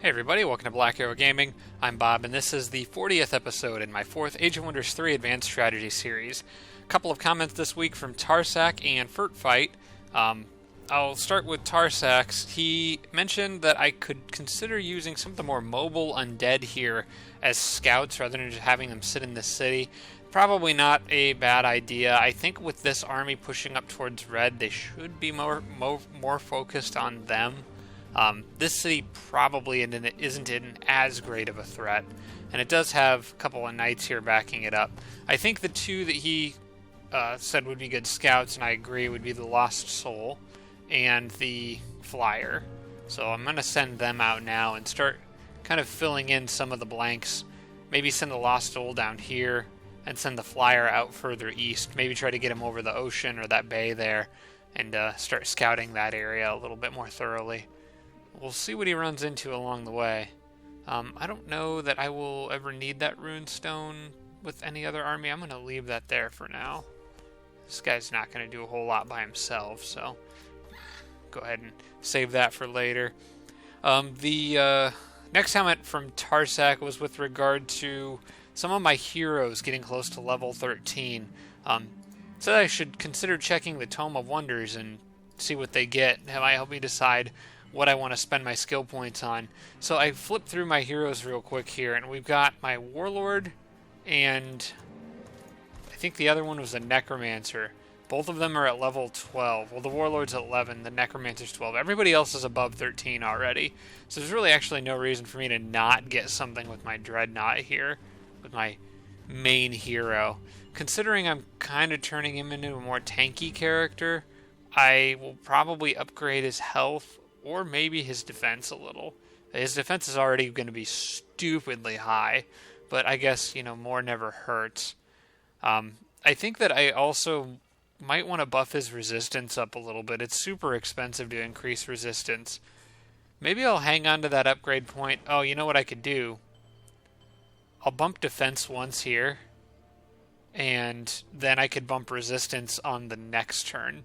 Hey everybody, welcome to Black Arrow Gaming. I'm Bob, and this is the 40th episode in my 4th Age of Wonders 3 Advanced Strategy series. A couple of comments this week from Tarsak and Furtfight. I'll start with Tarsak's. He mentioned that I could consider using some of the more mobile undead here as scouts rather than just having them sit in the city. Probably not a bad idea. I think with this army pushing up towards red, they should be more focused on them. This city probably isn't in as great of a threat, and it does have a couple of knights here backing it up. I think the two that he said would be good scouts, and I agree, would be the Lost Soul and the Flyer. So I'm going to send them out now and start kind of filling in some of the blanks. Maybe send the Lost Soul down here and send the Flyer out further east. Maybe try to get him over the ocean or that bay there and start scouting that area a little bit more thoroughly. We'll see what he runs into along the way. I don't know that I will ever need that rune stone with any other army. I'm going to leave that there for now. This guy's not going to do a whole lot by himself, so go ahead and save that for later. The next comment from Tarsak was with regard to some of my heroes getting close to level 13. Said I should consider checking the Tome of Wonders and see what they get. That might help me decide what I want to spend my skill points on. So I flipped through my heroes real quick here, and we've got my Warlord, and I think the other one was a Necromancer. Both of them are at level 12. Well, the Warlord's at 11, the Necromancer's 12. Everybody else is above 13 already. So there's really actually no reason for me to not get something with my Dreadnought here, with my main hero. Considering I'm kind of turning him into a more tanky character, I will probably upgrade his health or maybe his defense a little. His defense is already going to be stupidly high, but I guess, more never hurts. I think that I also might want to buff his resistance up a little bit. It's super expensive to increase resistance. Maybe I'll hang on to that upgrade point. Oh, you know what I could do? I'll bump defense once here, and then I could bump resistance on the next turn,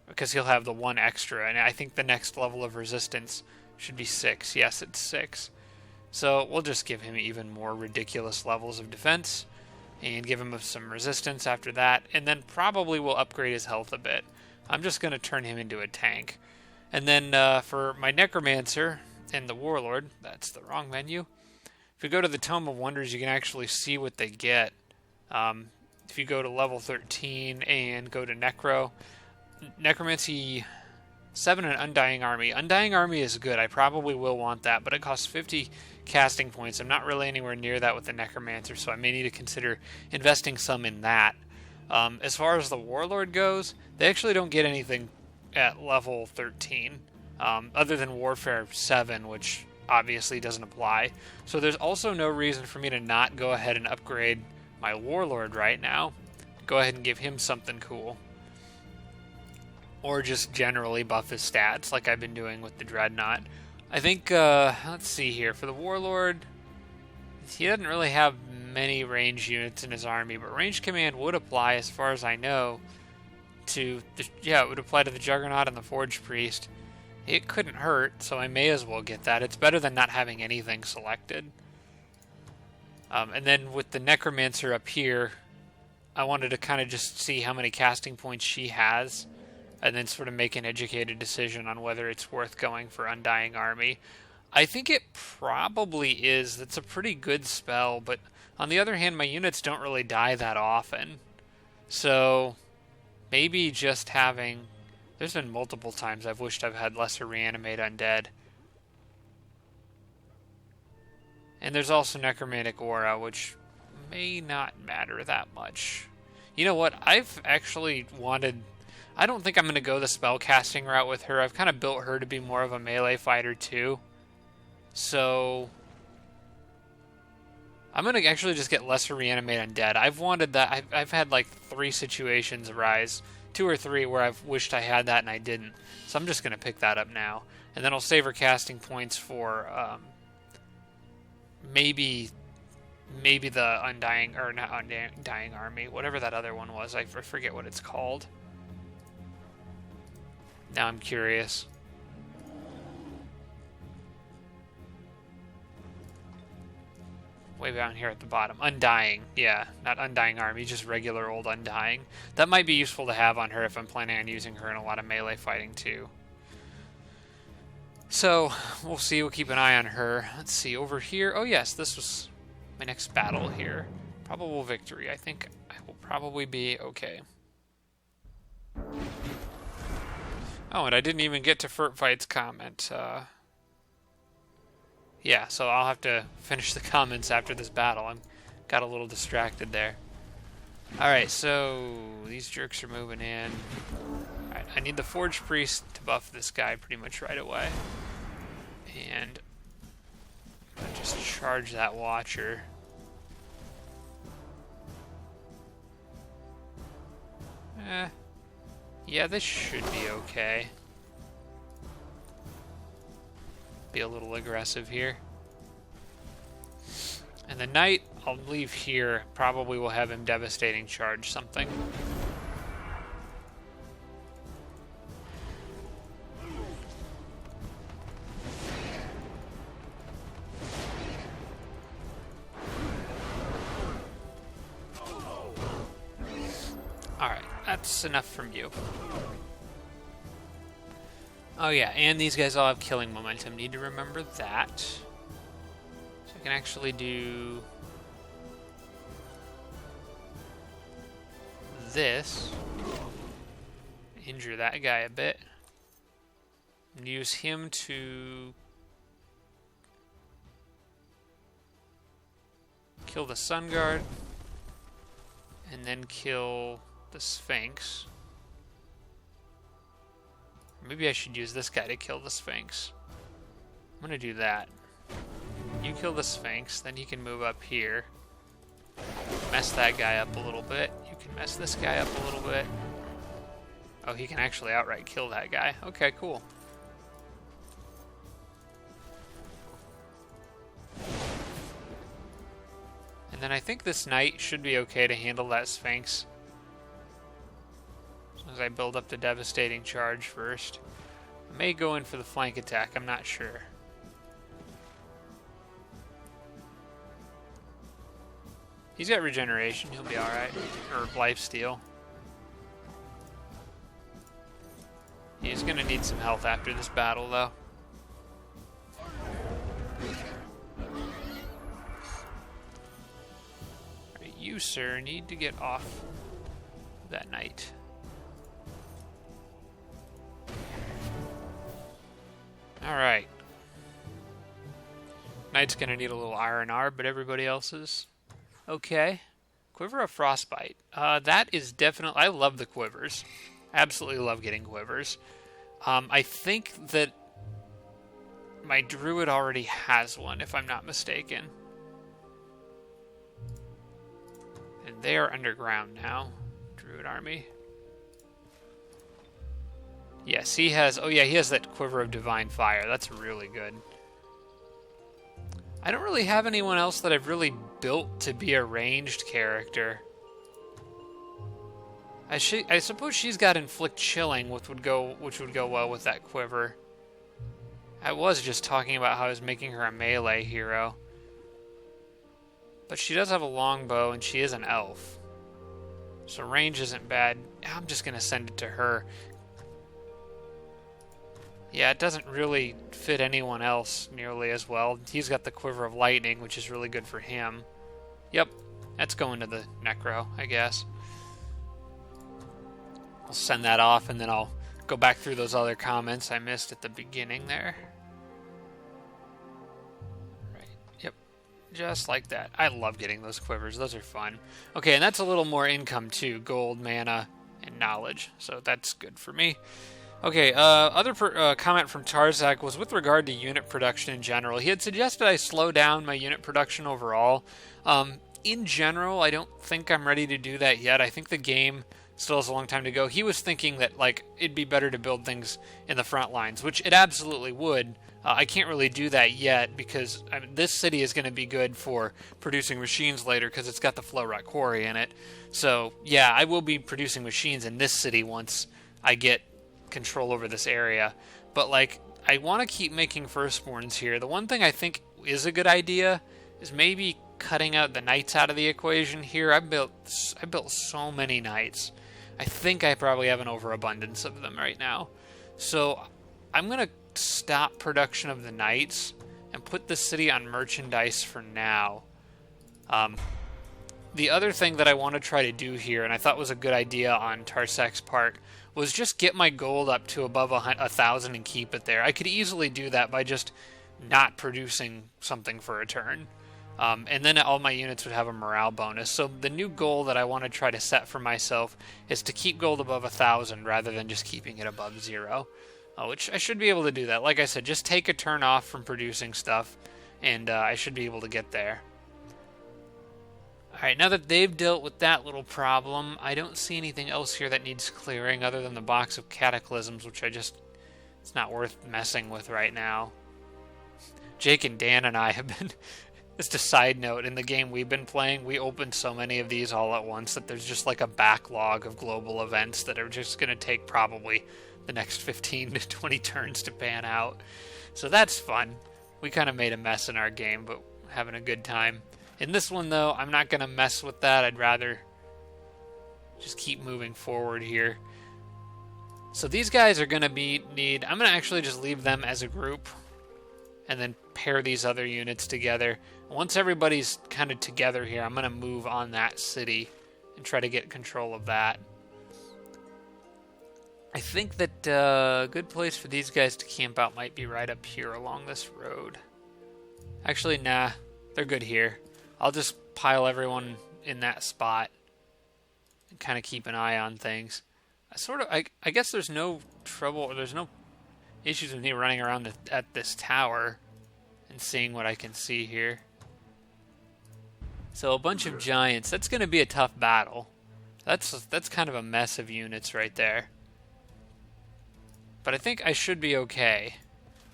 because he'll have the one extra, and I think the next level of resistance should be 6. Yes, it's 6. So we'll just give him even more ridiculous levels of defense, and give him some resistance after that, and then probably we'll upgrade his health a bit. I'm just going to turn him into a tank. And then for my Necromancer and the Warlord, that's the wrong menu. If you go to the Tome of Wonders, you can actually see what they get. If you go to level 13 and go to Necromancy 7 and Undying Army. Undying Army is good. I probably will want that, but it costs 50 casting points. I'm not really anywhere near that with the Necromancer, so I may need to consider investing some in that. As far as the Warlord goes, they actually don't get anything at level 13, other than Warfare 7, which obviously doesn't apply. So there's also no reason for me to not go ahead and upgrade my Warlord right now. Go ahead and give him something cool. Or just generally buff his stats like I've been doing with the Dreadnought. I think, let's see here. For the Warlord, he doesn't really have many range units in his army, but range command would apply, as far as I know, to it would apply to the Juggernaut and the Forge Priest. It couldn't hurt, so I may as well get that. It's better than not having anything selected. And then with the Necromancer up here, I wanted to kind of just see how many casting points she has, and then sort of make an educated decision on whether it's worth going for Undying Army. I think it probably is. It's a pretty good spell, but on the other hand, my units don't really die that often. So maybe just having... There's been multiple times I've wished I've had lesser reanimate undead. And there's also Necromantic Aura, which may not matter that much. You know what? I've actually wanted... I don't think I'm going to go the spellcasting route with her. I've kind of built her to be more of a melee fighter too. So I'm going to actually just get lesser reanimate undead. I've wanted that. I've had like 3 situations arise. 2 or 3 where I've wished I had that and I didn't. So I'm just going to pick that up now. And then I'll save her casting points for maybe the Undying, or not Undying Army, whatever that other one was. I forget what it's called. Now I'm curious. way down here at the bottom. Undying. Yeah, not Undying Army, just regular old Undying. That might be useful to have on her if I'm planning on using her in a lot of melee fighting too. So, we'll see. We'll keep an eye on her. Let's see, over here. Oh yes, this was my next battle here. Probable victory. I think I will probably be okay. Oh, and I didn't even get to fortfight's comment. Yeah, so I'll have to finish the comments after this battle. I got a little distracted there. Alright, so these jerks are moving in. Alright, I need the Forge Priest to buff this guy pretty much right away. And I'll just charge that Watcher. Yeah, this should be okay. Be a little aggressive here. And the Knight, I'll leave here. Probably will have him devastating charge something. Alright, that's enough from you. Oh yeah, and these guys all have killing momentum. Need to remember that. So I can actually do this. Injure that guy a bit. And use him to kill the Sun Guard. And then kill the Sphinx. Maybe I should use this guy to kill the Sphinx. I'm gonna do that. You kill the Sphinx, then you can move up here. Mess that guy up a little bit. You can mess this guy up a little bit. Oh, he can actually outright kill that guy. Okay, cool. And then I think this Knight should be okay to handle that Sphinx. As I build up the devastating charge first. I may go in for the flank attack, I'm not sure. He's got regeneration, he'll be alright. Or lifesteal. He's gonna need some health after this battle though. Alright, you sir need to get off that Knight. Alright. Knight's gonna need a little R&R, but everybody else is okay. Quiver of Frostbite. That is definitely... I love the quivers. Absolutely love getting quivers. I think that my druid already has one, if I'm not mistaken. And they are underground now. Druid army. Yes, he has... Oh yeah, he has that Quiver of Divine Fire. That's really good. I don't really have anyone else that I've really built to be a ranged character. I suppose she's got Inflict Chilling, which would go well with that Quiver. I was just talking about how I was making her a melee hero. But she does have a longbow, and she is an elf. So range isn't bad. I'm just going to send it to her. Yeah, it doesn't really fit anyone else nearly as well. He's got the Quiver of Lightning, which is really good for him. Yep, that's going to the Necro, I guess. I'll send that off, and then I'll go back through those other comments I missed at the beginning there. Right, yep, just like that. I love getting those quivers. Those are fun. Okay, and that's a little more income too. Gold, mana, and knowledge. So that's good for me. Okay, other comment from Tarzak was with regard to unit production in general. He had suggested I slow down my unit production overall. In general, I don't think I'm ready to do that yet. I think the game still has a long time to go. He was thinking that like it'd be better to build things in the front lines, which it absolutely would. I can't really do that yet because this city is going to be good for producing machines later because it's got the Flow Rock Quarry in it. So, yeah, I will be producing machines in this city once I get control over this area, but like I want to keep making firstborns here. The one thing I think is a good idea is maybe cutting out the knights out of the equation here. I built so many knights. I think I probably have an overabundance of them right now. So I'm going to stop production of the knights and put the city on merchandise for now. The other thing that I want to try to do here, and I thought was a good idea on Tarsak's part, was just get my gold up to above 1,000 and keep it there. I could easily do that by just not producing something for a turn. And then all my units would have a morale bonus. So the new goal that I want to try to set for myself is to keep gold above 1,000 rather than just keeping it above 0. Which I should be able to do that. Like I said, just take a turn off from producing stuff, and I should be able to get there. Alright, now that they've dealt with that little problem, I don't see anything else here that needs clearing other than the box of cataclysms, which it's not worth messing with right now. Jake and Dan and I have been... Just a side note, in the game we've been playing, we opened so many of these all at once that there's just like a backlog of global events that are just going to take probably the next 15 to 20 turns to pan out. So that's fun. We kind of made a mess in our game, but having a good time. In this one, though, I'm not going to mess with that. I'd rather just keep moving forward here. So these guys are going to need... I'm going to actually just leave them as a group and then pair these other units together. Once everybody's kind of together here, I'm going to move on that city and try to get control of that. I think that a good place for these guys to camp out might be right up here along this road. Actually, nah, they're good here. I'll just pile everyone in that spot and kind of keep an eye on things. I guess there's no trouble, or there's no issues with me running around at this tower and seeing what I can see here. So a bunch of giants. That's going to be a tough battle. That's kind of a mess of units right there. But I think I should be okay.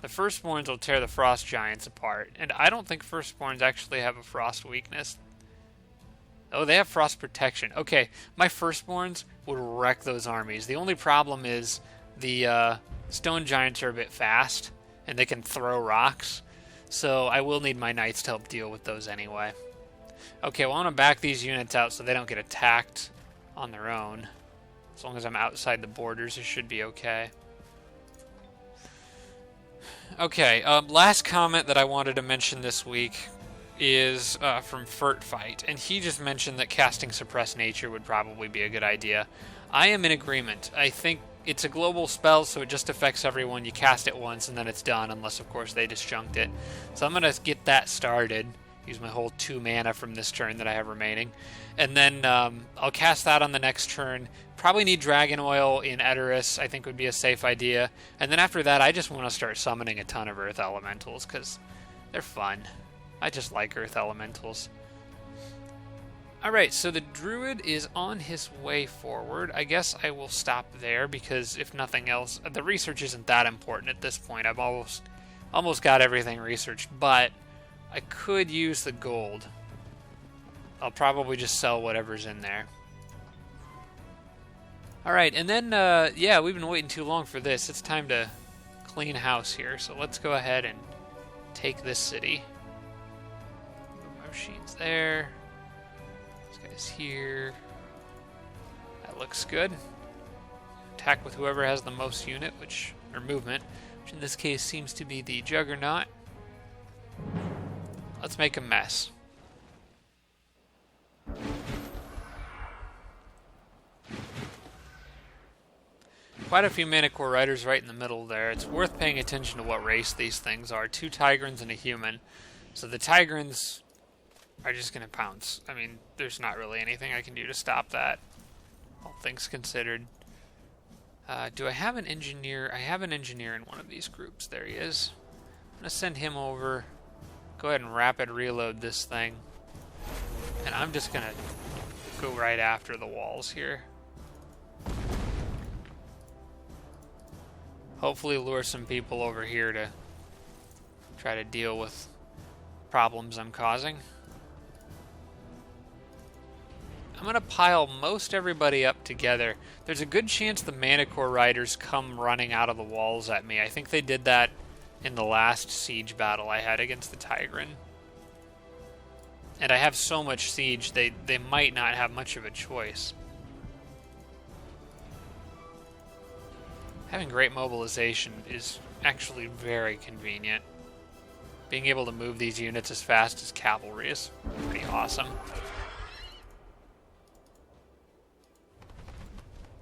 The Firstborns will tear the Frost Giants apart. And I don't think Firstborns actually have a Frost weakness. Oh, they have Frost Protection. Okay, my Firstborns would wreck those armies. The only problem is the Stone Giants are a bit fast, and they can throw rocks. So I will need my Knights to help deal with those anyway. Okay, well, I want to back these units out so they don't get attacked on their own. As long as I'm outside the borders, it should be okay. Okay, last comment that I wanted to mention this week is from fortieth, and he just mentioned that casting Suppress Nature would probably be a good idea. I am in agreement. I think it's a global spell, so it just affects everyone. You cast it once, and then it's done, unless, of course, they disjunct it. So I'm going to get that started. Use my whole 2 mana from this turn that I have remaining. And then I'll cast that on the next turn. Probably need Dragon Oil in Edoras, I think would be a safe idea. And then after that, I just want to start summoning a ton of Earth Elementals, because they're fun. I just like Earth Elementals. Alright, so the Druid is on his way forward. I guess I will stop there, because if nothing else, the research isn't that important at this point. I've almost got everything researched, but I could use the gold. I'll probably just sell whatever's in there. Alright, and then, yeah, we've been waiting too long for this. It's time to clean house here, so let's go ahead and take this city. Move my machines there. This guy's here. That looks good. Attack with whoever has the most unit, or movement, which in this case seems to be the Juggernaut. Let's make a mess. Quite a few Manicore Riders right in the middle there. It's worth paying attention to what race these things are. 2 Tigrans and a human. So the Tigrans are just going to pounce. I mean, there's not really anything I can do to stop that, all things considered. Do I have an engineer? I have an engineer in one of these groups. There he is. I'm going to send him over. Go ahead and rapid reload this thing. And I'm just going to go right after the walls here. Hopefully lure some people over here to try to deal with problems I'm causing. I'm going to pile most everybody up together. There's a good chance the Manicore Riders come running out of the walls at me. I think they did that in the last siege battle I had against the Tigran. And I have so much siege, they might not have much of a choice. Having great mobilization is actually very convenient. Being able to move these units as fast as cavalry is pretty awesome.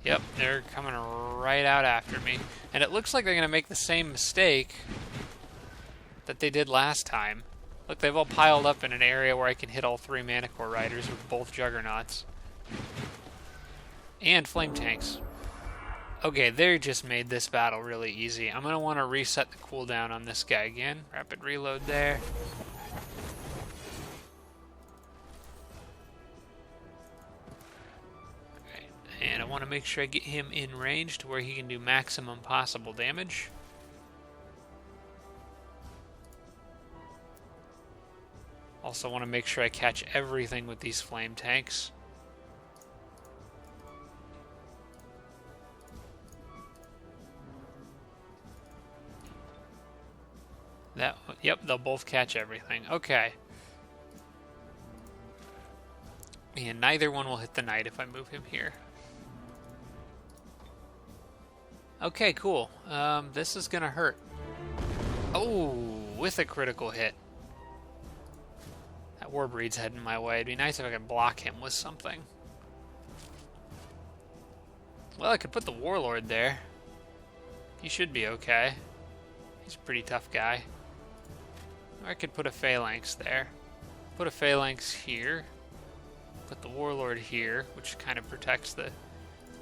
Yep, they're coming right out after me. And it looks like they're going to make the same mistake that they did last time. Look, they've all piled up in an area where I can hit all 3 Mana Core Riders with both Juggernauts. And Flame Tanks. Okay, they just made this battle really easy. I'm going to want to reset the cooldown on this guy again. Rapid reload there. Alright, and I want to make sure I get him in range to where he can do maximum possible damage. Also want to make sure I catch everything with these flame tanks. Yep, they'll both catch everything. Okay. And neither one will hit the knight if I move him here. Okay, cool. This is gonna hurt. Oh, with a critical hit. That Warbreed's heading my way. It'd be nice if I could block him with something. Well, I could put the Warlord there. He should be okay. He's a pretty tough guy. Or I could put a Phalanx there. Put a Phalanx here. Put the Warlord here, which kind of protects the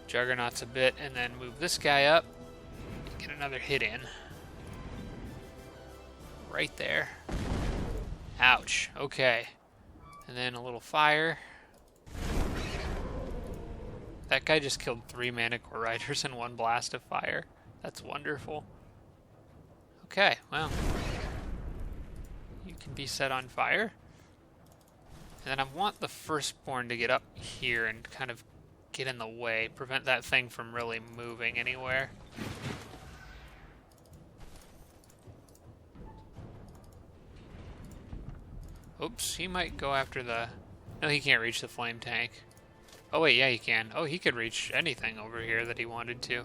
Juggernauts a bit, and then move this guy up. Get another hit in. Right there. Ouch. Okay. And then a little fire. That guy just killed 3 Mana Core Riders in 1 blast of fire. That's wonderful. Okay, well. You can be set on fire. And then I want the Firstborn to get up here and kind of get in the way. Prevent that thing from really moving anywhere. Oops, he might go after the... No, he can't reach the flame tank. Oh wait, yeah he can. Oh, he could reach anything over here that he wanted to.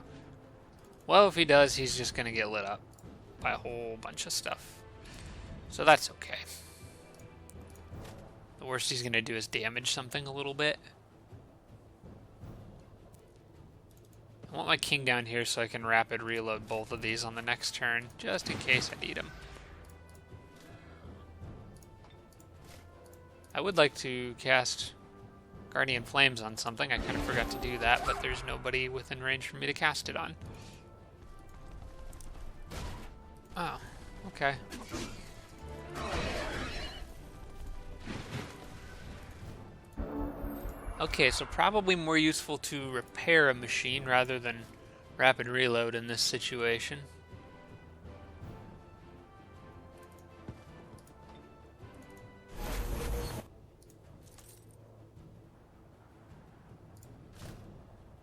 Well, if he does, he's just going to get lit up by a whole bunch of stuff. So that's okay. The worst he's going to do is damage something a little bit. I want my king down here so I can rapid reload both of these on the next turn, just in case I need them. I would like to cast Guardian Flames on something. I kind of forgot to do that, but there's nobody within range for me to cast it on. Oh, okay. Okay, so probably more useful to repair a machine rather than rapid reload in this situation.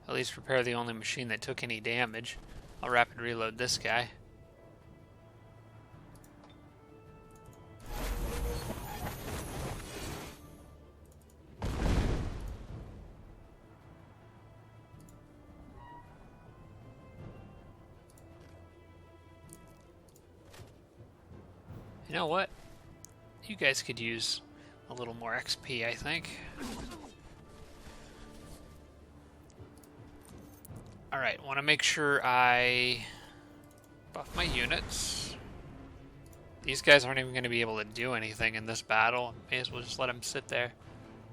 At least repair the only machine that took any damage. I'll rapid reload this guy. You know what? You guys could use a little more XP, I think. Alright, want to make sure I buff my units. These guys aren't even going to be able to do anything in this battle. May as well just let them sit there.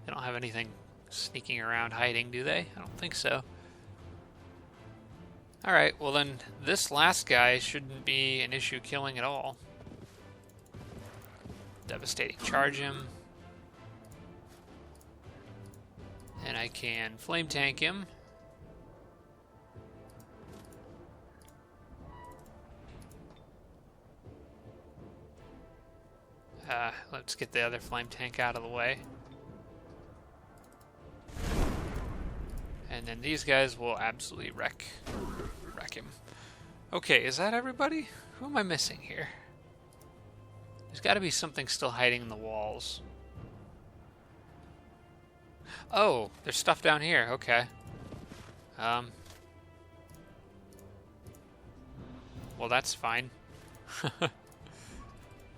They don't have anything sneaking around hiding, do they? I don't think so. Alright, well then this last guy shouldn't be an issue killing at all. Devastating charge him. And I can flame tank him. Let's get the other flame tank out of the way. And then these guys will absolutely wreck him. Okay, is that everybody? Who am I missing here? There's got to be something still hiding in the walls. Oh, there's stuff down here. Okay. Well, that's fine. So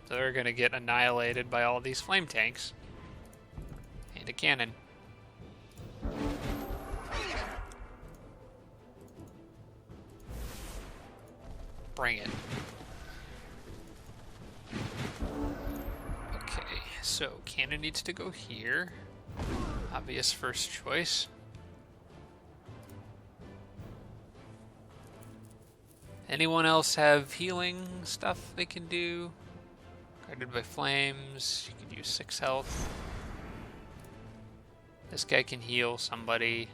they're gonna get annihilated by all these flame tanks. And a cannon. Bring it. Okay, so cannon needs to go here. Obvious first choice. Anyone else have healing stuff they can do? Guarded by flames. You could use 6 health. This guy can heal somebody.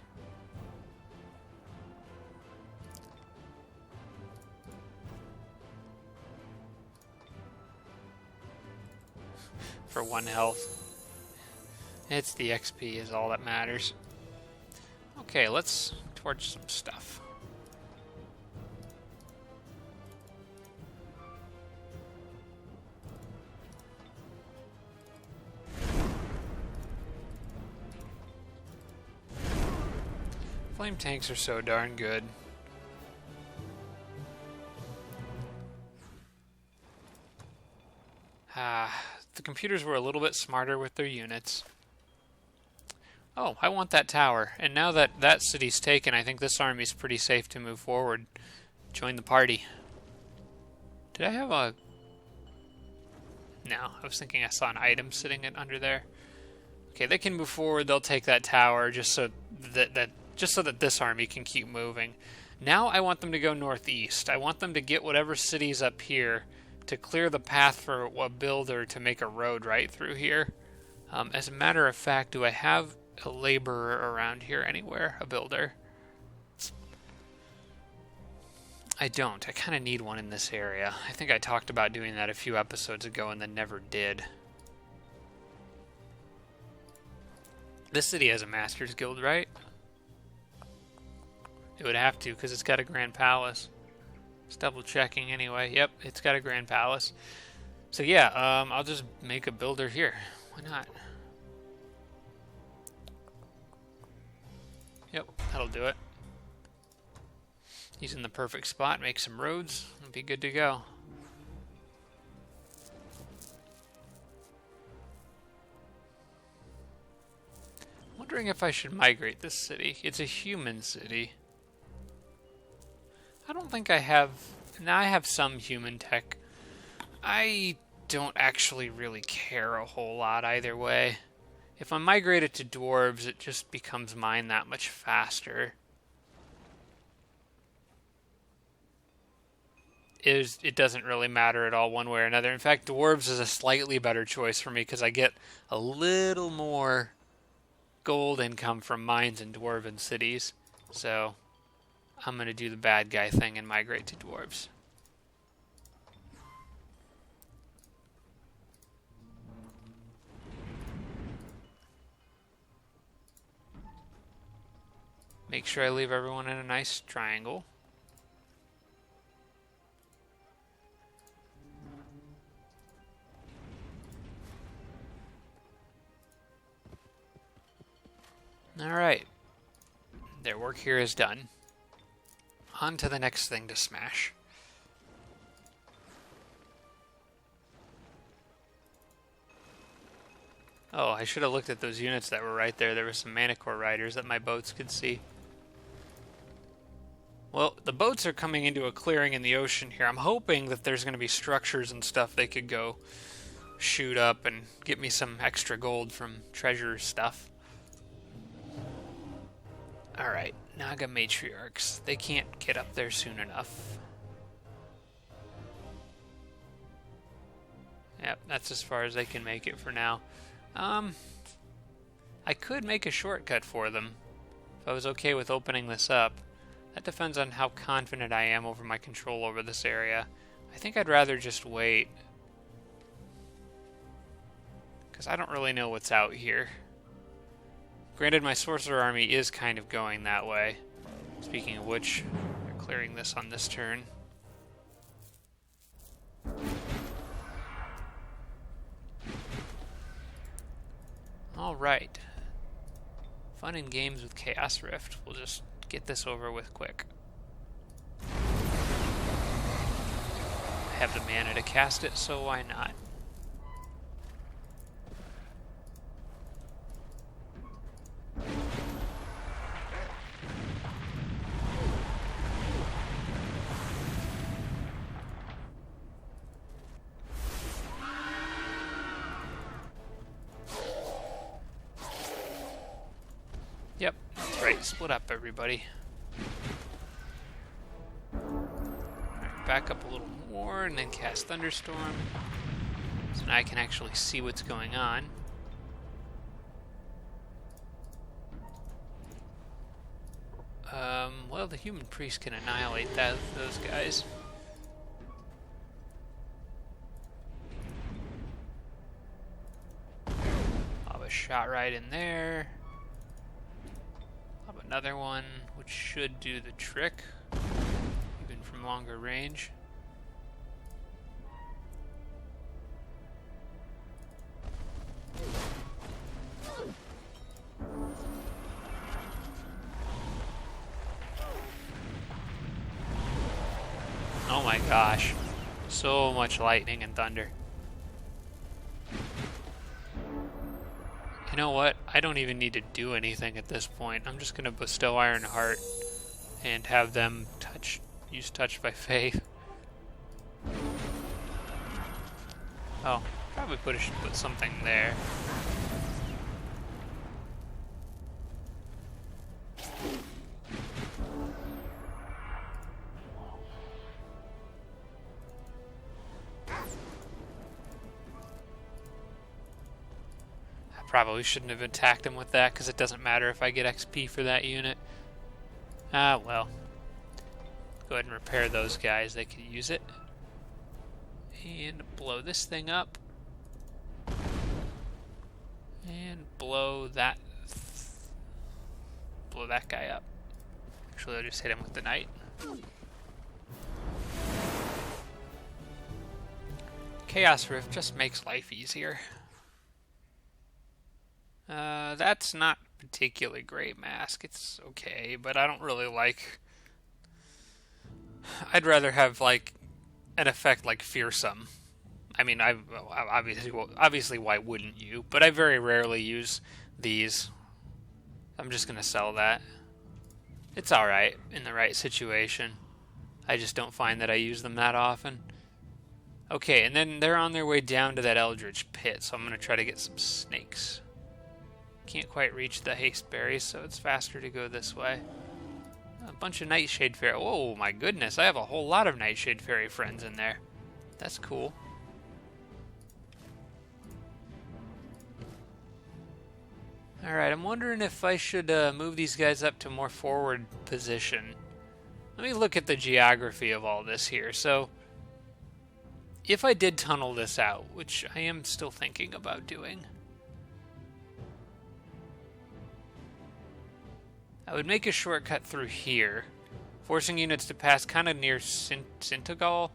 For 1 health. It's the XP is all that matters. Okay, let's torch some stuff. Flame tanks are so darn good. The computers were a little bit smarter with their units. Oh, I want that tower. And now that that city's taken, I think this army's pretty safe to move forward. Join the party. Did I have a... No, I was thinking I saw an item sitting under there. Okay, they can move forward. They'll take that tower just so that this army can keep moving. Now I want them to go northeast. I want them to get whatever city's up here to clear the path for a builder to make a road right through here. As a matter of fact, do I have a laborer around here anywhere? A builder? I don't. I kind of need one in this area. I think I talked about doing that a few episodes ago and then never did. This city has a Master's Guild, right? It would have to, because it's got a Grand Palace. Just double checking anyway. Yep, it's got a Grand Palace. So yeah, I'll just make a builder here. Why not? Yep, that'll do it. He's in the perfect spot. Make some roads. It'll be good to go. Wondering if I should migrate this city. It's a human city. I don't think I have... Now I have some human tech. I don't actually really care a whole lot either way. If I migrate it to dwarves, it just becomes mine that much faster. It doesn't really matter at all one way or another. In fact, dwarves is a slightly better choice for me because I get a little more gold income from mines in dwarven cities. So I'm going to do the bad guy thing and migrate to dwarves. Make sure I leave everyone in a nice triangle. Alright. Their work here is done. On to the next thing to smash. Oh, I should have looked at those units that were right there. There were some Manicore riders that my boats could see. Well, the boats are coming into a clearing in the ocean here. I'm hoping that there's going to be structures and stuff they could go shoot up and get me some extra gold from treasure stuff. Alright, Naga matriarchs. They can't get up there soon enough. Yep, that's as far as they can make it for now. I could make a shortcut for them if I was okay with opening this up. That depends on how confident I am over my control over this area. I think I'd rather just wait, because I don't really know what's out here. Granted, my sorcerer army is kind of going that way. Speaking of which, they're clearing this on this turn. Alright. fun and games with Chaos Rift. We'll just get this over with quick. I have the mana to cast it, so why not? Yep, that's right. Split up, everybody. Alright, back up a little more and then cast Thunderstorm. So now I can actually see what's going on. Well, the Human Priest can annihilate those guys. I'll have a shot right in there. I'll have another one, which should do the trick, even from longer range. Oh my gosh, so much lightning and thunder. You know what? I don't even need to do anything at this point. I'm just gonna bestow Iron Heart and have them use Touched by Faith. Oh, probably should put something there. Probably shouldn't have attacked him with that, because it doesn't matter if I get XP for that unit. Ah, well. Go ahead and repair those guys. They could use it. And blow this thing up. And blow that guy up. Actually, I'll just hit him with the Knight. Chaos Rift just makes life easier. That's not particularly great mask. It's okay, but I don't really like... I'd rather have, like, an effect like Fearsome. I mean, obviously, why wouldn't you? But I very rarely use these. I'm just gonna sell that. It's alright in the right situation. I just don't find that I use them that often. Okay, and then they're on their way down to that Eldritch Pit, so I'm gonna try to get some snakes. Can't quite reach the haste berries, so it's faster to go this way. A bunch of Nightshade Fairy. Oh my goodness, I have a whole lot of Nightshade Fairy friends in there. That's cool. Alright, I'm wondering if I should move these guys up to more forward position. Let me look at the geography of all this here. So, if I did tunnel this out, which I am still thinking about doing, I would make a shortcut through here, forcing units to pass kind of near Sintagal.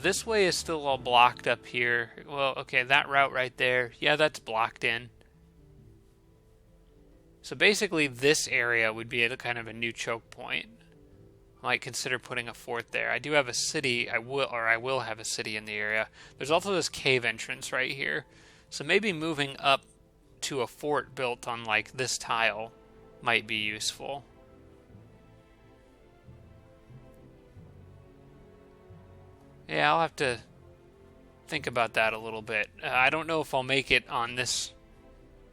This way is still all blocked up here. Well, okay, that route right there, yeah, that's blocked in. So basically this area would be a kind of a new choke point. I might consider putting a fort there. I do have a city, I will have a city in the area. There's also this cave entrance right here. So maybe moving up to a fort built on like this tile might be useful. Yeah, I'll have to think about that a little bit. I don't know if I'll make it on this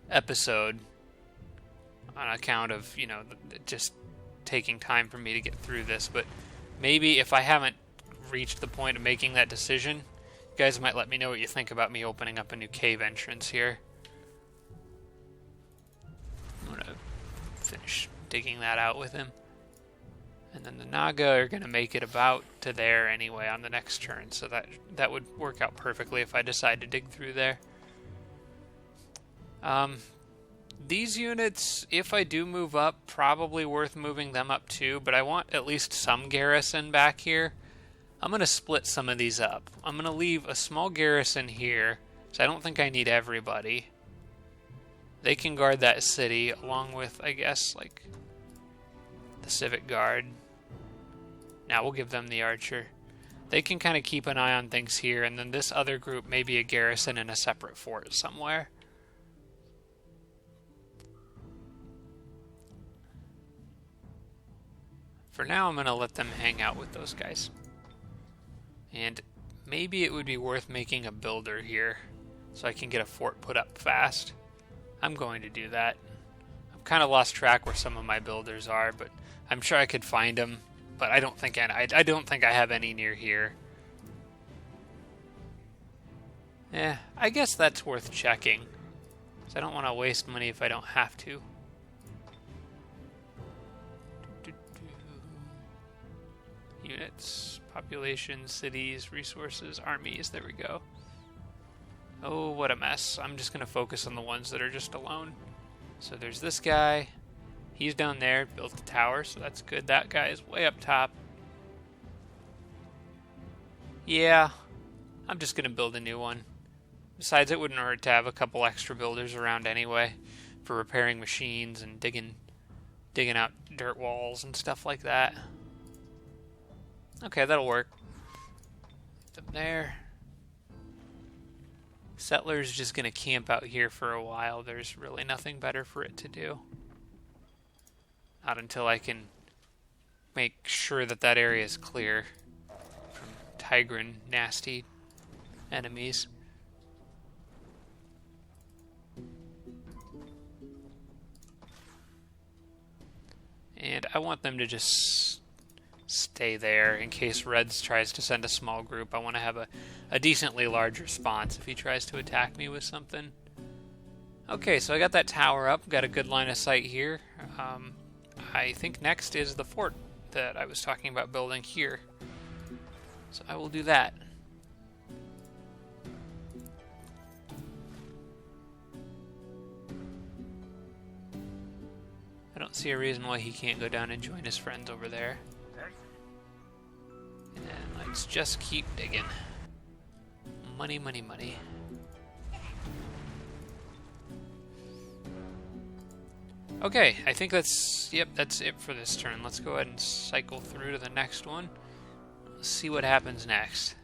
episode on account of, you know, just taking time for me to get through this, but maybe if I haven't reached the point of making that decision, you guys might let me know what you think about me opening up a new cave entrance here. I'm gonna finish digging that out with him. And then the Naga are going to make it about to there anyway on the next turn, so that would work out perfectly if I decide to dig through there. These units, if I do move up, probably worth moving them up too, but I want at least some garrison back here. I'm going to split some of these up. I'm going to leave a small garrison here, so I don't think I need everybody. They can guard that city along with, I guess, like the Civic Guard. Now we'll give them the Archer. They can kind of keep an eye on things here, and then this other group may be a garrison in a separate fort somewhere. For now, I'm going to let them hang out with those guys. And maybe it would be worth making a builder here so I can get a fort put up fast. I'm going to do that. I've kind of lost track where some of my builders are, but I'm sure I could find them. But I don't think I have any near here. I guess that's worth checking. So I don't want to waste money if I don't have to. Units, population, cities, resources, armies. There we go. Oh, what a mess. I'm just going to focus on the ones that are just alone. So there's this guy. He's down there, built the tower, so that's good. That guy is way up top. Yeah, I'm just going to build a new one. Besides, it wouldn't hurt to have a couple extra builders around anyway for repairing machines and digging out dirt walls and stuff like that. Okay, that'll work. Put them there. Settler's just going to camp out here for a while. There's really nothing better for it to do. Not until I can make sure that that area is clear from Tigran nasty enemies. And I want them to just stay there in case Reds tries to send a small group. I want to have a decently large response if he tries to attack me with something. Okay, so I got that tower up. Got a good line of sight here. I think next is the fort that I was talking about building here. So I will do that. I don't see a reason why he can't go down and join his friends over there. And then let's just keep digging. Money, money, money. Okay, I think that's it for this turn. Let's go ahead and cycle through to the next one. Let's see what happens next.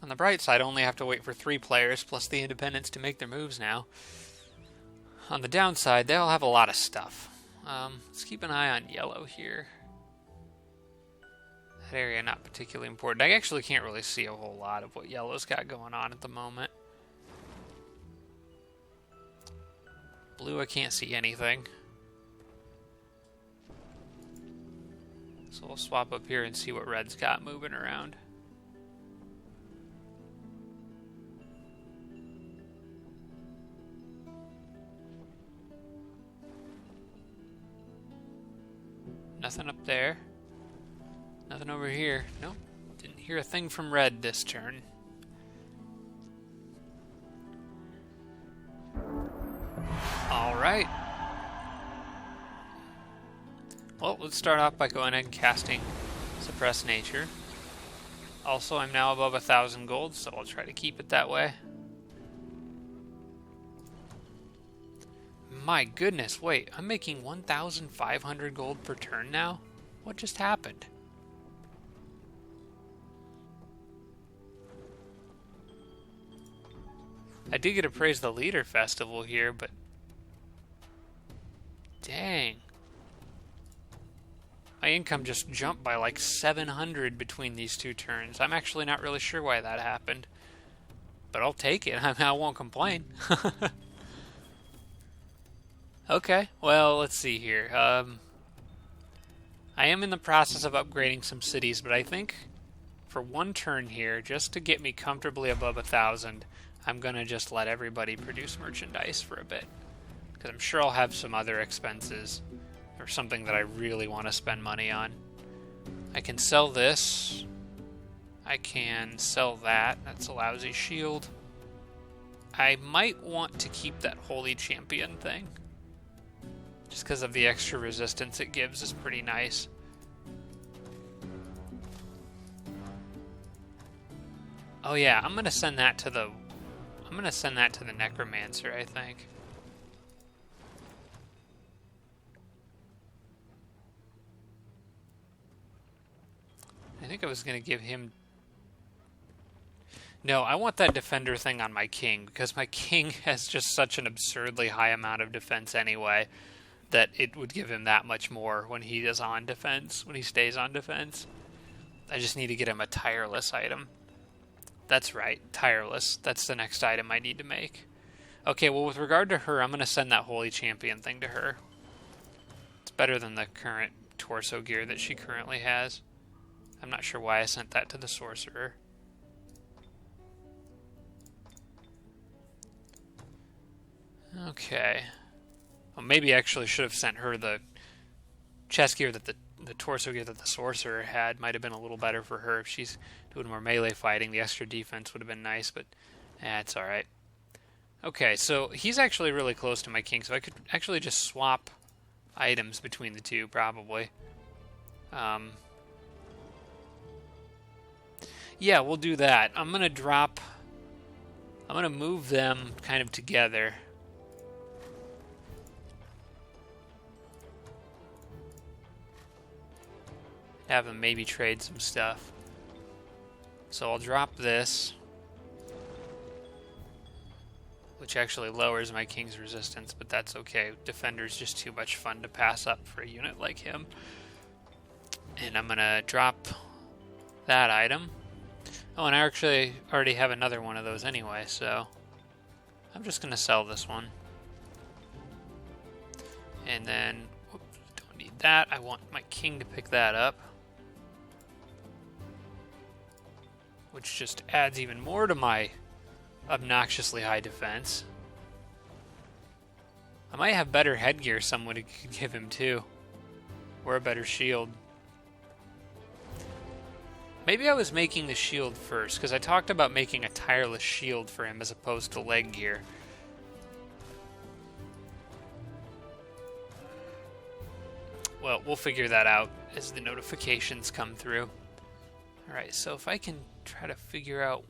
On the bright side, I only have to wait for 3 players plus the independents to make their moves now. On the downside, they'll have a lot of stuff. Let's keep an eye on yellow here. That area not particularly important. I actually can't really see a whole lot of what yellow's got going on at the moment. Blue, I can't see anything. So we'll swap up here and see what red's got moving around. Nothing up there. Nothing over here. Nope. Didn't hear a thing from red this turn. Alright. Well, let's start off by going ahead and casting Suppress Nature. Also, I'm now above 1,000 gold, so I'll try to keep it that way. My goodness, wait, I'm making 1,500 gold per turn now? What just happened? I did get to praise the Leader Festival here, but... dang. My income just jumped by like 700 between these 2 turns. I'm actually not really sure why that happened. But I'll take it. I won't complain. Okay, well, let's see here. I am in the process of upgrading some cities, but I think for 1 turn here, just to get me comfortably above 1,000, I'm going to just let everybody produce merchandise for a bit. Because I'm sure I'll have some other expenses, or something that I really want to spend money on. I can sell this. I can sell that. That's a lousy shield. I might want to keep that Holy Champion thing. Just because of the extra resistance it gives is pretty nice. Oh yeah, I'm gonna send that to the Necromancer, I think. I think I was gonna give him... No, I want that defender thing on my king, because my king has just such an absurdly high amount of defense anyway, that it would give him that much more when he is on defense, when he stays on defense. I just need to get him a tireless item. That's right, tireless. That's the next item I need to make. Okay, well, with regard to her, I'm going to send that Holy Champion thing to her. It's better than the current torso gear that she currently has. I'm not sure why I sent that to the Sorcerer. Okay. Well, maybe I actually should have sent her the chest gear that the torso gear that the Sorcerer had. Might have been a little better for her if she's doing more melee fighting. The extra defense would have been nice, but it's alright. Okay, so he's actually really close to my king, so I could actually just swap items between the two, probably. Yeah, we'll do that. I'm going to move them kind of together. Have them maybe trade some stuff. So I'll drop this, which actually lowers my king's resistance, but that's okay. Defender's just too much fun to pass up for a unit like him. And I'm gonna drop that item. Oh, and I actually already have another one of those anyway, so I'm just gonna sell this one. And then, whoops, don't need that. I want my king to pick that up, which just adds even more to my obnoxiously high defense. I might have better headgear someone could give him too, or a better shield. Maybe I was making the shield first, because I talked about making a tireless shield for him as opposed to leg gear. Well, we'll figure that out as the notifications come through. Alright, so if I can try to figure out...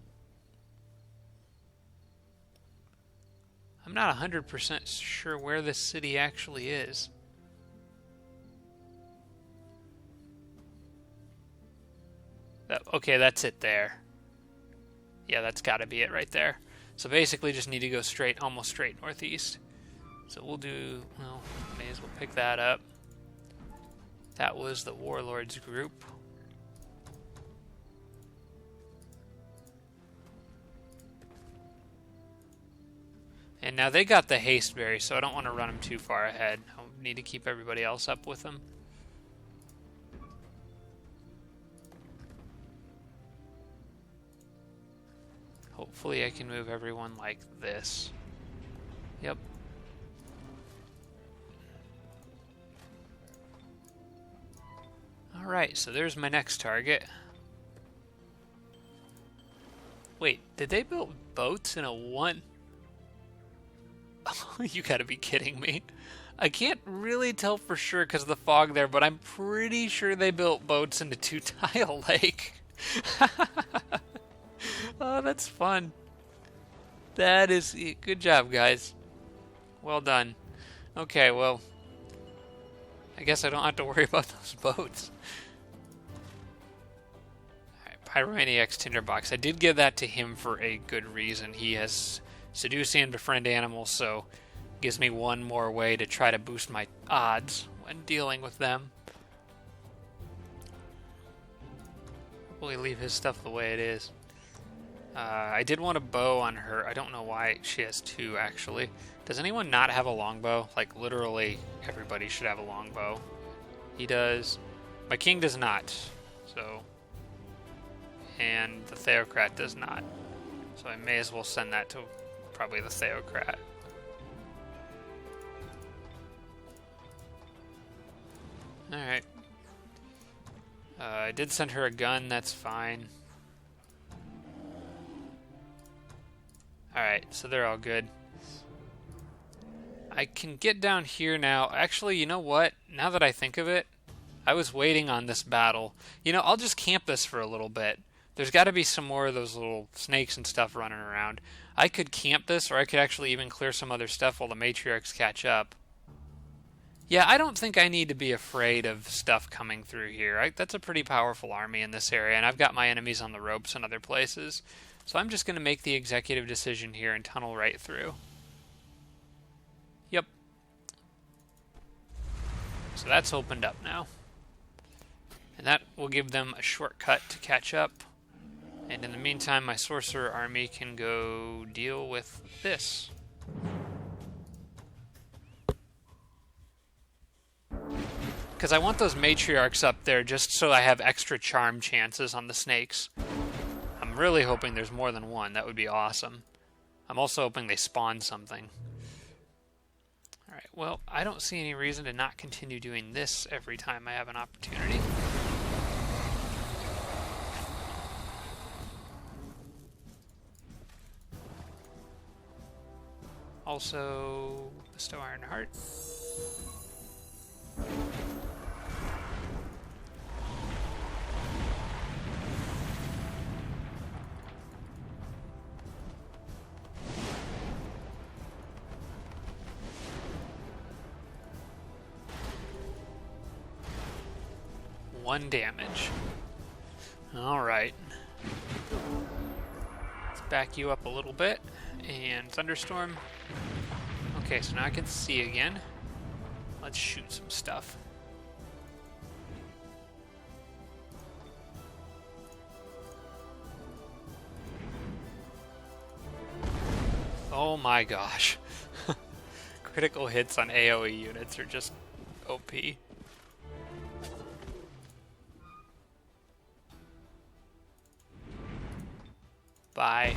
I'm not 100% sure where this city actually is. Okay, that's it there. Yeah, that's got to be it right there. So basically just need to go straight, almost straight northeast. So we'll do, well, may as well pick that up. That was the Warlords group. And now they got the haste berry, so I don't want to run them too far ahead. I need to keep everybody else up with them. Hopefully I can move everyone like this. Yep. Alright, so there's my next target. Wait, did they build boats in a one? Oh, you gotta be kidding me. I can't really tell for sure because of the fog there, but I'm pretty sure they built boats in a two-tile lake. Oh, that's fun. That is... Good job, guys. Well done. Okay, well... I guess I don't have to worry about those boats. Alright, Pyromaniac's Tinderbox. I did give that to him for a good reason. He has Seduce and Befriend Animals, so... gives me one more way to try to boost my odds when dealing with them. Probably leave his stuff the way it is. I did want a bow on her. I don't know why she has two, actually. Does anyone not have a longbow? Like, literally, everybody should have a longbow. He does. My king does not. So. And the Theocrat does not. So I may as well send that to probably the Theocrat. Alright. I did send her a gun, that's fine. Alright, so they're all good. I can get down here now. Actually, you know what? Now that I think of it, I was waiting on this battle. You know, I'll just camp this for a little bit. There's got to be some more of those little snakes and stuff running around. I could camp this, or I could actually even clear some other stuff while the matriarchs catch up. Yeah, I don't think I need to be afraid of stuff coming through here. That's a pretty powerful army in this area, and I've got my enemies on the ropes in other places. So I'm just going to make the executive decision here and tunnel right through. Yep. So that's opened up now. And that will give them a shortcut to catch up. And in the meantime, my sorcerer army can go deal with this. Because I want those matriarchs up there just so I have extra charm chances on the snakes. I'm really hoping there's more than one. That would be awesome. I'm also hoping they spawn something. Alright, well, I don't see any reason to not continue doing this every time I have an opportunity. Also, bestow Iron Heart. One damage. Alright. Let's back you up a little bit. And Thunderstorm. Okay, so now I can see again. Let's shoot some stuff. Oh my gosh. Critical hits on AoE units are just OP. Bye.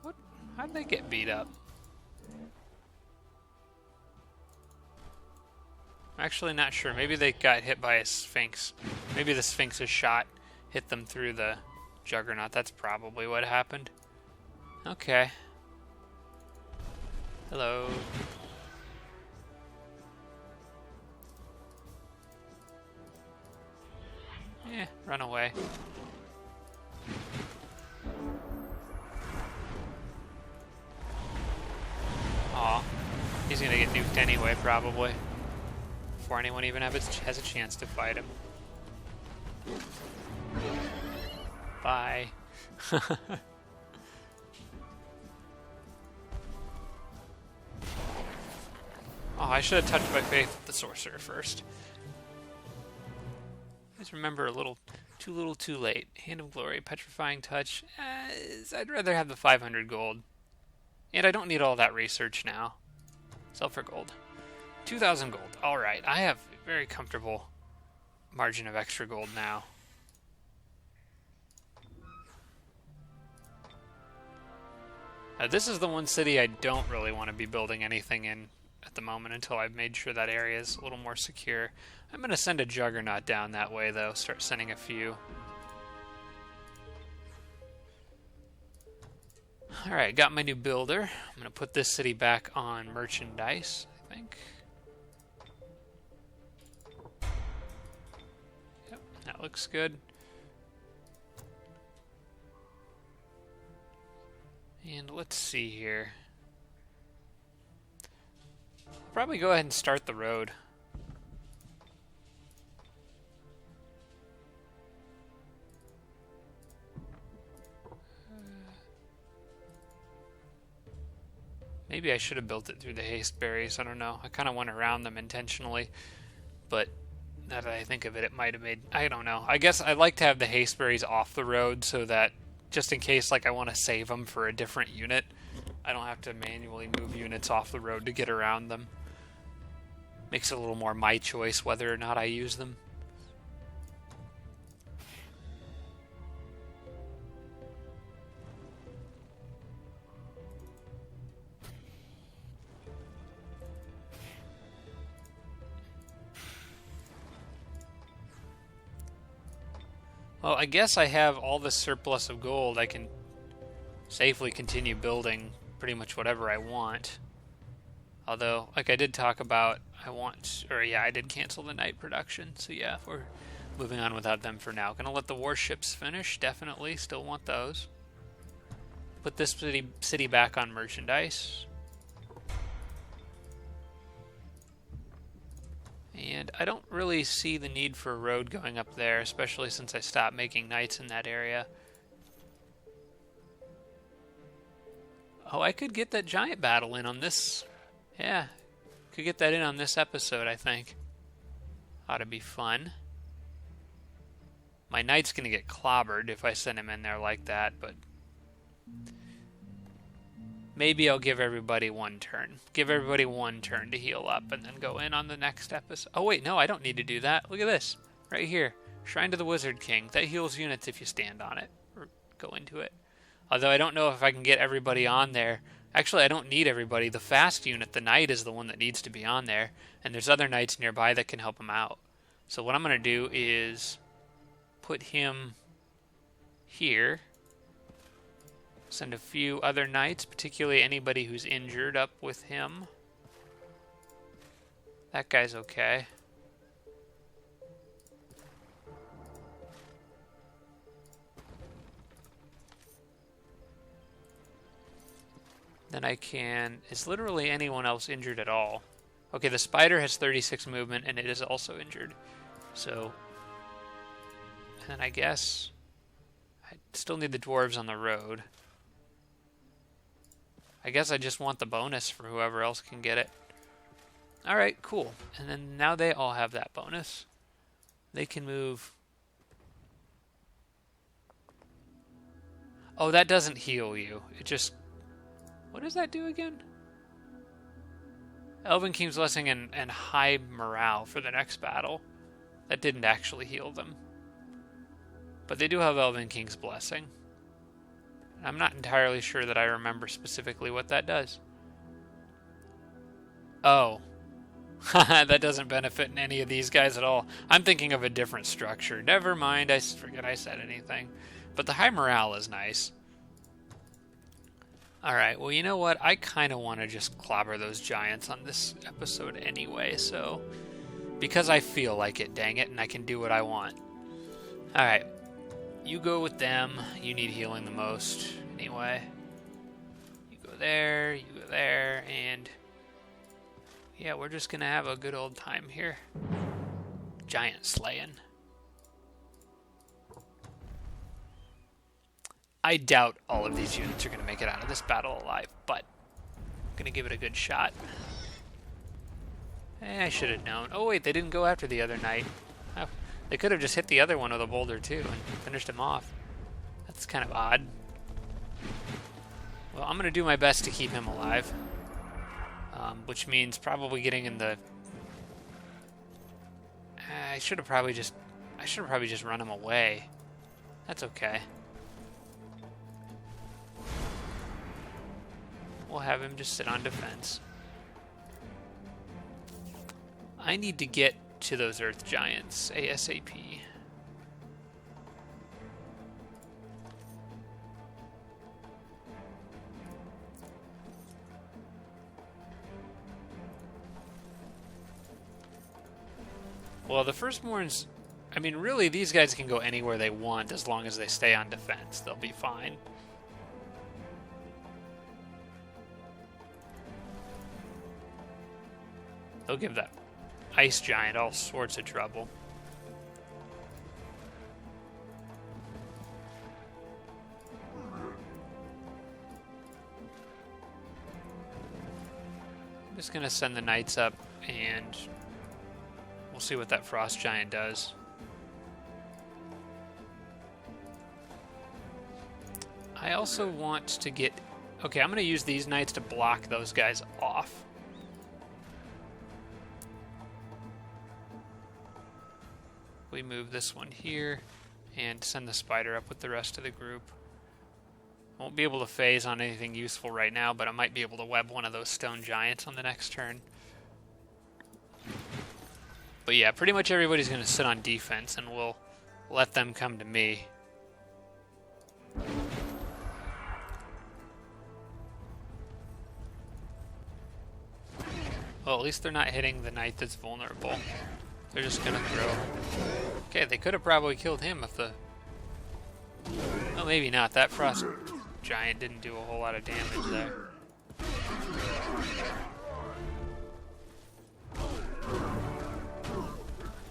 What? How'd they get beat up? I'm actually not sure. Maybe they got hit by a Sphinx. Maybe the Sphinx's shot hit them through the Juggernaut. That's probably what happened. Okay. Hello. Run away. Aw. He's gonna get nuked anyway, probably. Before anyone even has a chance to fight him. Bye. Oh, I should have touched my faith with the sorcerer first. Just remember too little too late. Hand of Glory, Petrifying Touch. I'd rather have the 500 gold. And I don't need all that research now. Sell for gold. 2,000 gold. Alright, I have a very comfortable margin of extra gold now. This is the one city I don't really want to be building anything in at the moment until I've made sure that area is a little more secure. I'm going to send a Juggernaut down that way, though. Start sending a few. Alright, got my new builder. I'm going to put this city back on merchandise, I think. Yep, that looks good. And let's see here. I'll probably go ahead and start the road. Maybe I should have built it through the haste berries. I don't know. I kind of went around them intentionally, but now that I think of it, it might have made... I don't know. I guess I'd like to have the haste berries off the road so that just in case like I want to save them for a different unit, I don't have to manually move units off the road to get around them. Makes it a little more my choice whether or not I use them. Well, I guess I have all this surplus of gold. I can safely continue building pretty much whatever I want. Although, like I did talk about, I did cancel the night production. So yeah, we're moving on without them for now. Gonna let the warships finish, definitely. Still want those. Put this city back on merchandise. And I don't really see the need for a road going up there, especially since I stopped making knights in that area. Oh, I could get that giant battle in on this. Yeah, could get that in on this episode, I think. Ought to be fun. My knight's going to get clobbered if I send him in there like that, but maybe I'll give everybody one turn. Give everybody one turn to heal up and then go in on the next episode. Oh, wait, no, I don't need to do that. Look at this. Right here. Shrine to the Wizard King. That heals units if you stand on it or go into it. Although I don't know if I can get everybody on there. Actually, I don't need everybody. The fast unit, the knight, is the one that needs to be on there. And there's other knights nearby that can help him out. So what I'm going to do is put him here. Send a few other knights, particularly anybody who's injured, up with him. That guy's okay. Then I can... Is literally anyone else injured at all? Okay, the spider has 36 movement, and it is also injured. So... And then I guess... I still need the dwarves on the road. I guess I just want the bonus for whoever else can get it. Alright, cool. And then now they all have that bonus. They can move... Oh, that doesn't heal you. It just... What does that do again? Elven King's Blessing and high morale for the next battle. That didn't actually heal them. But they do have Elven King's Blessing. I'm not entirely sure that I remember specifically what that does. Oh. That doesn't benefit any of these guys at all. I'm thinking of a different structure. Never mind, I forget I said anything. But the high morale is nice. Alright, well, you know what? I kind of want to just clobber those giants on this episode anyway, so... Because I feel like it, dang it, and I can do what I want. Alright. You go with them. You need healing the most, anyway. You go there, and... Yeah, we're just gonna have a good old time here. Giant slaying. I doubt all of these units are going to make it out of this battle alive, but I'm going to give it a good shot. I should have known. Oh, wait, they didn't go after the other knight. Oh, they could have just hit the other one with a boulder, too, and finished him off. That's kind of odd. Well, I'm going to do my best to keep him alive, which means probably getting in the... I should have probably just run him away. That's okay. We'll have him just sit on defense. I need to get to those Earth Giants ASAP. Well, the Firstborns... I mean, really, these guys can go anywhere they want as long as they stay on defense. They'll be fine. They'll give that ice giant all sorts of trouble. I'm just going to send the knights up, and we'll see what that frost giant does. I also want to get... Okay, I'm going to use these knights to block those guys off. We move this one here and send the spider up with the rest of the group. I won't be able to phase on anything useful right now, but I might be able to web one of those stone giants on the next turn. But yeah, pretty much everybody's going to sit on defense, and we'll let them come to me. Well, at least they're not hitting the knight that's vulnerable. They're just gonna throw. Okay, they could have probably killed him if the... Well, maybe not. That frost giant didn't do a whole lot of damage there.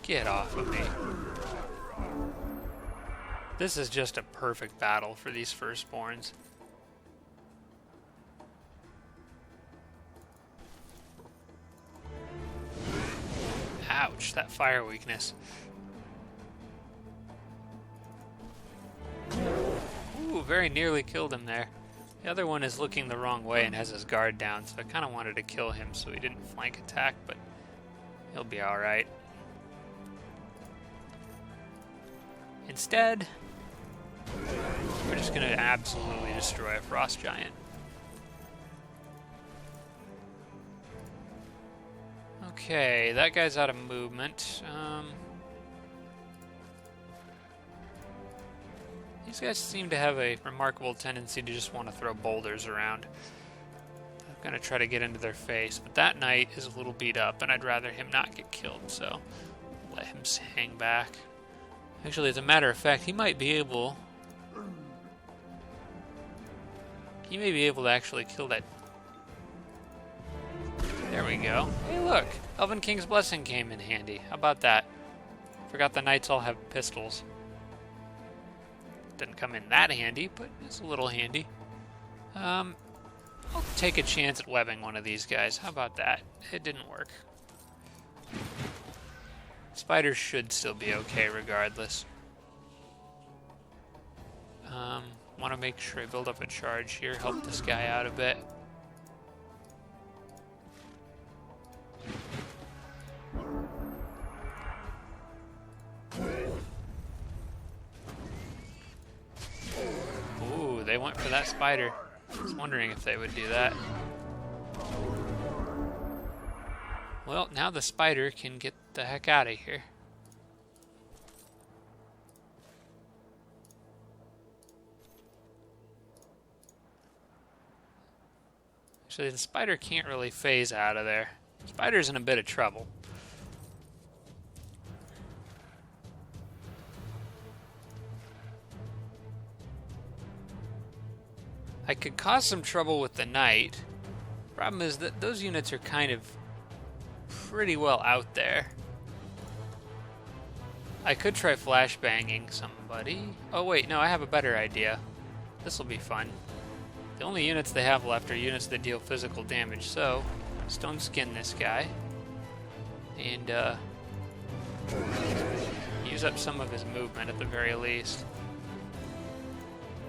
Get off of me. This is just a perfect battle for these firstborns. Ouch, that fire weakness. Ooh, very nearly killed him there. The other one is looking the wrong way and has his guard down, so I kind of wanted to kill him so he didn't flank attack, but he'll be alright. Instead, we're just going to absolutely destroy a frost giant. Okay, that guy's out of movement. These guys seem to have a remarkable tendency to just want to throw boulders around. I'm going to try to get into their face, but that knight is a little beat up, and I'd rather him not get killed, so let him hang back. Actually, as a matter of fact, he might be able... He may be able to actually kill that... There we go. Hey, look! Elven King's Blessing came in handy. How about that? Forgot the knights all have pistols. Didn't come in that handy, but it's a little handy. I'll take a chance at webbing one of these guys. How about that? It didn't work. Spiders should still be okay regardless. Want to make sure I build up a charge here, help this guy out a bit. Ooh, they went for that spider. I was wondering if they would do that. Well, now the spider can get the heck out of here. Actually, the spider can't really phase out of there. The spider's in a bit of trouble. I could cause some trouble with the knight. Problem is that those units are kind of pretty well out there. I could try flashbanging somebody. Oh wait, no, I have a better idea. This will be fun. The only units they have left are units that deal physical damage, so stone skin this guy. And use up some of his movement at the very least.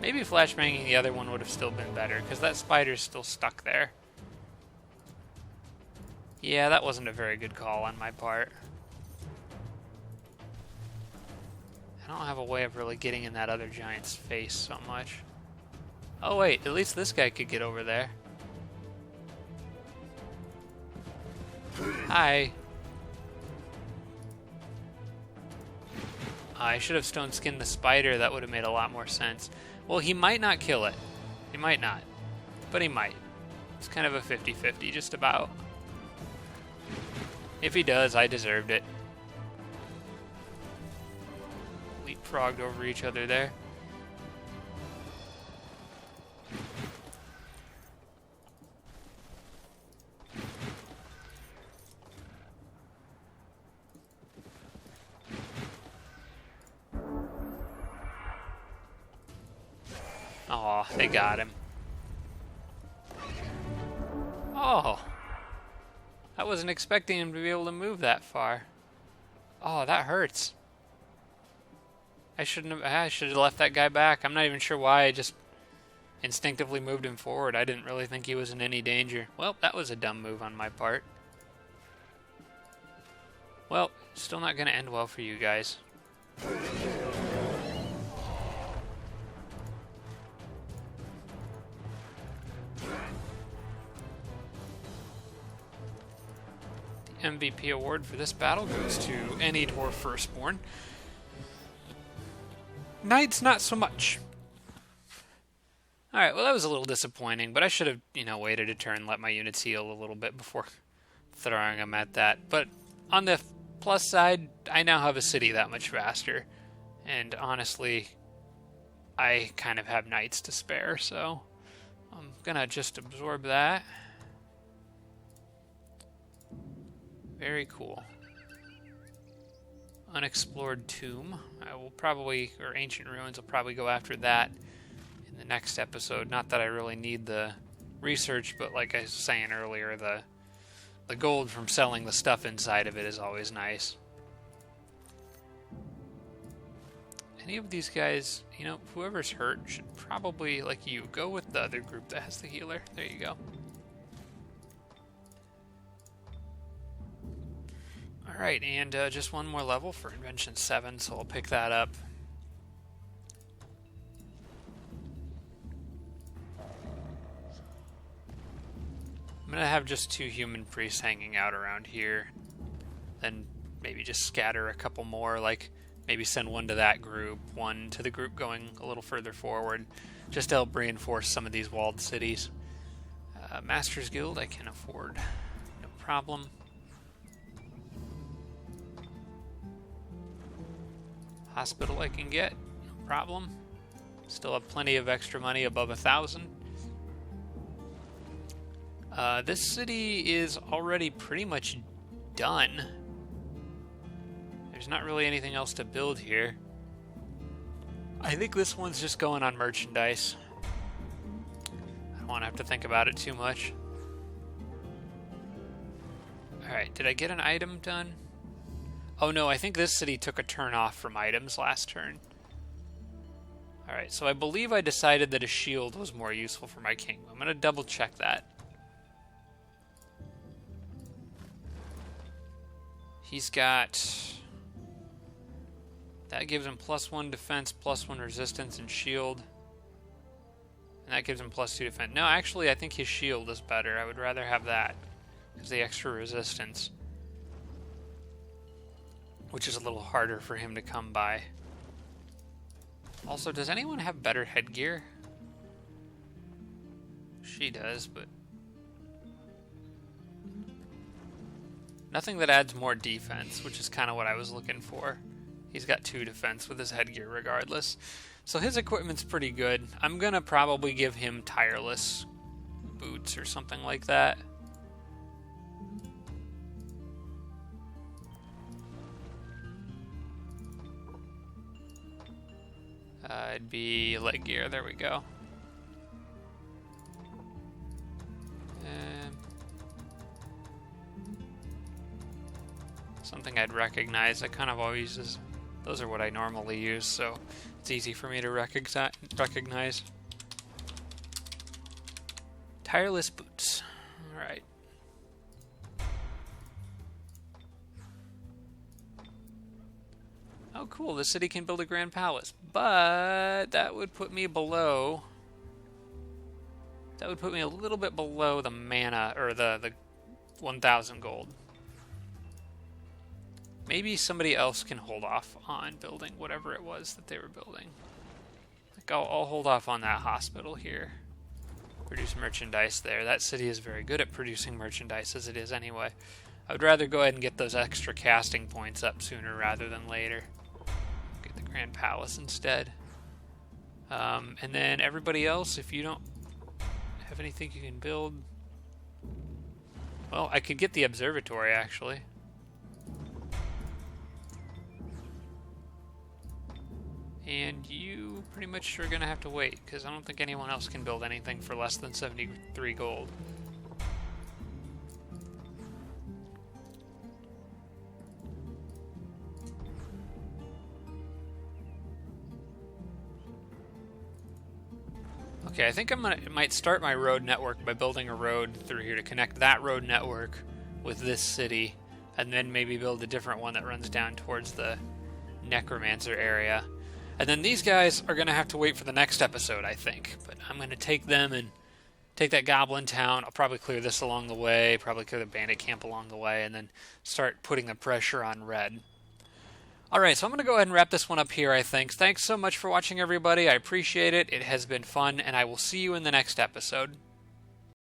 Maybe flashbanging the other one would have still been better, because that spider's still stuck there. Yeah, that wasn't a very good call on my part. I don't have a way of really getting in that other giant's face so much. Oh wait, at least this guy could get over there. Hi. I should have stone skinned the spider, that would have made a lot more sense. Well, he might not kill it. He might not. But he might. It's kind of a 50-50, just about. If he does, I deserved it. Leapfrogged over each other there. Aw, they got him. Oh. I wasn't expecting him to be able to move that far. Oh, that hurts. I should have left that guy back. I'm not even sure why. I just instinctively moved him forward. I didn't really think he was in any danger. Well, that was a dumb move on my part. Well, still not going to end well for you guys. MVP award for this battle goes to any dwarf firstborn. Knights, not so much. Alright, well that was a little disappointing, but I should have, waited a turn, let my units heal a little bit before throwing them at that. But on the plus side, I now have a city that much faster. And honestly, I kind of have knights to spare, so I'm gonna just absorb that. Very cool. Unexplored tomb. I will probably, or ancient ruins, will probably go after that in the next episode. Not that I really need the research, but like I was saying earlier, the gold from selling the stuff inside of it is always nice. Any of these guys, you know, whoever's hurt should probably, like you, go with the other group that has the healer. There you go. Alright, and just one more level for Invention 7, so I'll pick that up. I'm going to have just 2 human priests hanging out around here. Then maybe just scatter a couple more, like maybe send one to that group, one to the group going a little further forward, just to help reinforce some of these walled cities. Masters Guild I can afford, no problem. Hospital I can get, no problem. Still have plenty of extra money above 1,000. This city is already pretty much done. There's not really anything else to build here. I think this one's just going on merchandise. I don't want to have to think about it too much. Alright, did I get an item done? Oh no, I think this city took a turn off from items last turn. Alright, so I believe I decided that a shield was more useful for my king. I'm going to double check that. He's got... that gives him +1 defense, +1 resistance, and shield. And that gives him +2 defense. No, actually, I think his shield is better. I would rather have that. Because the extra resistance. Which is a little harder for him to come by. Also, does anyone have better headgear? She does, but... nothing that adds more defense, which is kind of what I was looking for. He's got 2 defense with his headgear regardless. So his equipment's pretty good. I'm going to probably give him tireless boots or something like that. It'd be leg gear. There we go. Something I'd recognize. I kind of always use... those are what I normally use, so it's easy for me to recognize. Tireless boots. Alright. Oh cool, the city can build a grand palace. But that would put me below... that would put me a little bit below the mana, or the 1,000 gold. Maybe somebody else can hold off on building whatever it was that they were building. Like I'll hold off on that hospital here. Produce merchandise there. That city is very good at producing merchandise as it is anyway. I would rather go ahead and get those extra casting points up sooner rather than later. Get the Grand Palace instead. And then everybody else, if you don't have anything you can build... well, I could get the observatory actually. And you pretty much are going to have to wait, because I don't think anyone else can build anything for less than 73 gold. Okay, I think might start my road network by building a road through here to connect that road network with this city, and then maybe build a different one that runs down towards the Necromancer area. And then these guys are going to have to wait for the next episode, I think. But I'm going to take them and take that goblin town. I'll probably clear this along the way, probably clear the bandit camp along the way, and then start putting the pressure on red. Alright, so I'm going to go ahead and wrap this one up here, I think. Thanks so much for watching, everybody. I appreciate it. It has been fun, and I will see you in the next episode.